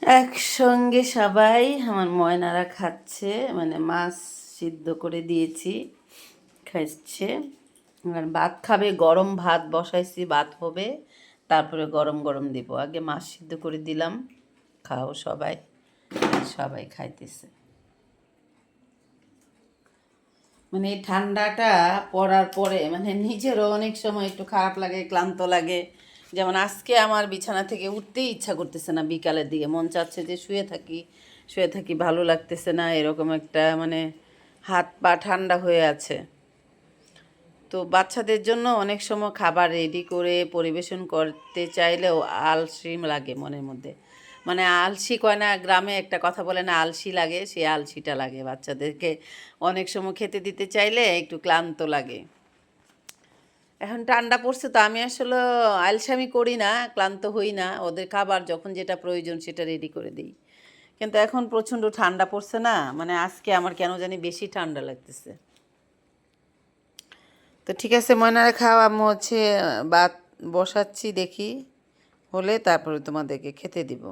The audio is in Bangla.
একসঙ্গে সবাই আমার ময়নারা খাচ্ছে, মানে মাছ সিদ্ধ করে দিয়েছি, খাচ্ছে। আর ভাত খাবে, গরম ভাত বসাইছি, ভাত হবে, তারপরে গরম গরম দিব। আগে মাছ সিদ্ধ করে দিলাম, খাও সবাই। সবাই খাইতেছে। মানে এই ঠান্ডাটা পড়ার পরে মানে নিজেরও অনেক সময় একটু খারাপ লাগে, ক্লান্ত লাগে। যেমন আজকে আমার বিছানা থেকে উঠতেই ইচ্ছা করতেছে না, বিকালের দিকে মন চাচ্ছে যে শুয়ে থাকি, শুয়ে থাকি, ভালো লাগতেছে না, এরকম একটা মানে হাত পা ঠান্ডা হয়ে আছে। তো বাচ্চাদের জন্য অনেক সময় খাবার রেডি করে পরিবেশন করতে চাইলেও আলসি লাগে মনের মধ্যে। মানে আলসি কয় না, গ্রামে একটা কথা বলে না, আলসি লাগে, সেই আলসিটা লাগে বাচ্চাদেরকে। অনেক সময় খেতে দিতে চাইলে একটু ক্লান্ত লাগে। এখন ঠান্ডা পড়ছে তো আমি আসলে আলসামি করি না, ক্লান্ত হই না, ওদের খাবার যখন যেটা প্রয়োজন সেটা রেডি করে দিই। কিন্তু এখন প্রচণ্ড ঠান্ডা পড়ছে না, মানে আজকে আমার কেন জানি বেশি ঠান্ডা লাগতেছে। তো ঠিক আছে ময়নারে খাও, আমি হচ্ছে ভাত বসাচ্ছি, দেখি হলে তারপরে তোমাদেরকে খেতে দিব।